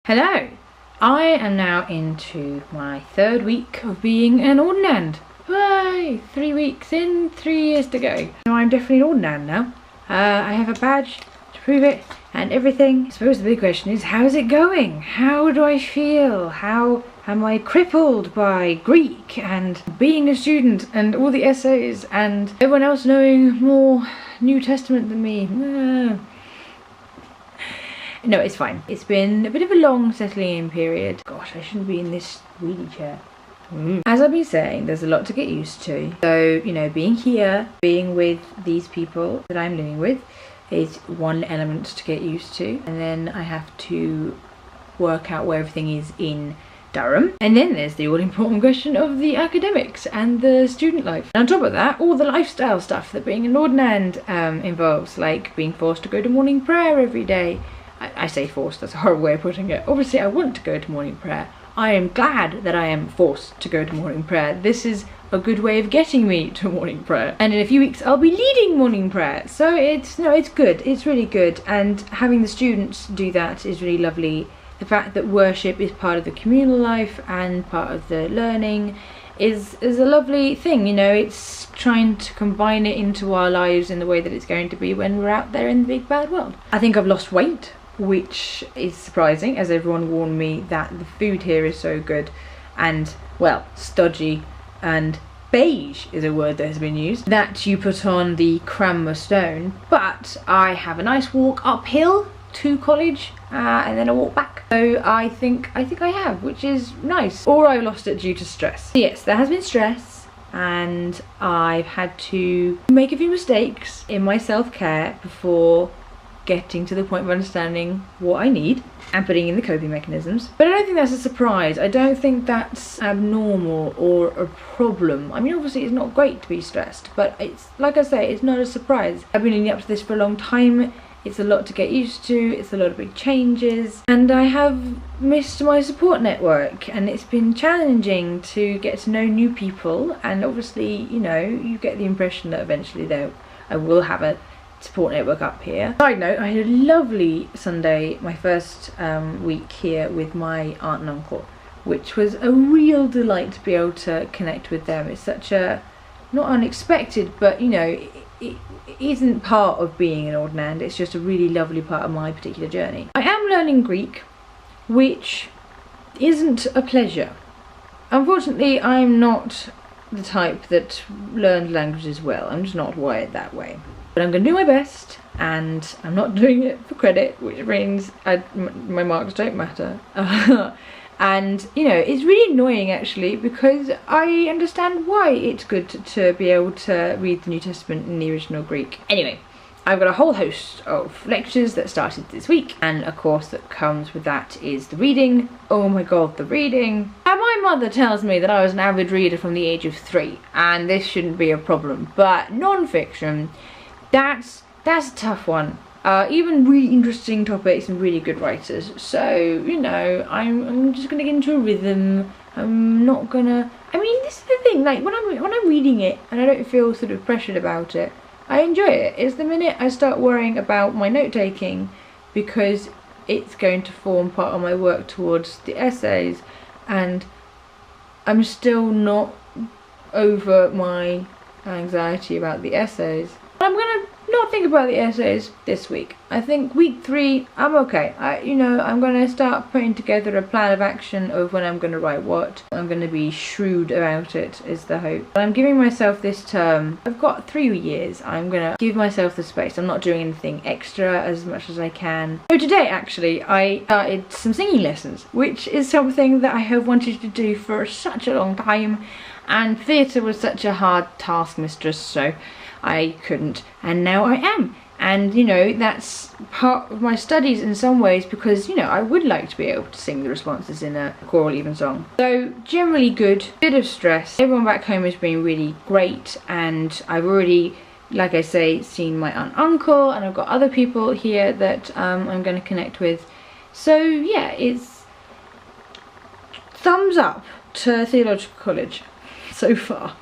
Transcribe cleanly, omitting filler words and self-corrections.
Hello! I am now into my 3rd week of being an Ordinand. Hooray! 3 weeks in, 3 years to go. So I'm definitely an Ordinand now. I have a badge to prove it and everything. I suppose the big question is, how's it going? How do I feel? How am I crippled by Greek and being a student and all the essays and everyone else knowing more New Testament than me? No, it's fine. It's been a bit of a long settling in period. Gosh, I shouldn't be in this wheelie chair. As I've been saying, there's a lot to get used to. So, you know, being here, being with these people that I'm living with is one element to get used to. And then I have to work out where everything is in Durham. And then there's the all-important question of the academics and the student life. And on top of that, all the lifestyle stuff that being an Ordinand involves, like being forced to go to morning prayer every day. I say forced, that's a horrible way of putting it. Obviously I want to go to morning prayer. I am glad that I am forced to go to morning prayer. This is a good way of getting me to morning prayer. And in a few weeks I'll be leading morning prayer. So it's good, it's really good. And having the students do that is really lovely. The fact that worship is part of the communal life and part of the learning is a lovely thing, you know. It's trying to combine it into our lives in the way that it's going to be when we're out there in the big bad world. I think I've lost weight, which is surprising, as everyone warned me that the food here is so good and, well, stodgy and beige is a word that has been used, that you put on the Cranmer stone. But I have a nice walk uphill to college and then a walk back. So I think I have, which is nice. Or I lost it due to stress. So yes, there has been stress and I've had to make a few mistakes in my self-care before getting to the point of understanding what I need and putting in the coping mechanisms. But I don't think that's a surprise. I don't think that's abnormal or a problem. I mean, obviously it's not great to be stressed, but it's, like I say, it's not a surprise. I've been leading up to this for a long time. It's a lot to get used to, it's a lot of big changes, and I have missed my support network, and it's been challenging to get to know new people. And obviously, you know, you get the impression that eventually I will have a support network up here. Side note, I had a lovely Sunday, my first week here with my aunt and uncle, which was a real delight to be able to connect with them. It's such a, not unexpected, but you know, it isn't part of being an Ordinand, it's just a really lovely part of my particular journey. I am learning Greek, which isn't a pleasure. Unfortunately, I'm not the type that learns languages well. I'm just not wired that way. But I'm going to do my best, and I'm not doing it for credit, which means my marks don't matter. And, you know, it's really annoying actually, because I understand why it's good to be able to read the New Testament in the original Greek. Anyway, I've got a whole host of lectures that started this week, and a course that comes with that is the reading. Oh my god, the reading. And my mother tells me that I was an avid reader from the age of 3, and this shouldn't be a problem, but non-fiction, that's a tough one. Even really interesting topics and really good writers. So, you know, I'm just gonna get into a rhythm. I'm not gonna, I mean, this is the thing, like when I'm reading it and I don't feel sort of pressured about it, I enjoy it. It's the minute I start worrying about my note taking, because it's going to form part of my work towards the essays, and I'm still not over my anxiety about the essays. I'm gonna not think about the essays this week. I think week 3, I'm okay. I'm gonna start putting together a plan of action of when I'm gonna write what. I'm gonna be shrewd about it, is the hope. But I'm giving myself this term, I've got 3 years, I'm gonna give myself the space. I'm not doing anything extra as much as I can. So today actually, I started some singing lessons, which is something that I have wanted to do for such a long time, and theatre was such a hard taskmistress, so I couldn't, and now I am. And you know, that's part of my studies in some ways, because you know, I would like to be able to sing the responses in a choral evensong. So generally good, bit of stress. Everyone back home has been really great, and I've already, like I say, seen my aunt and uncle, and I've got other people here that I'm going to connect with. So yeah, it's thumbs up to theological college so far.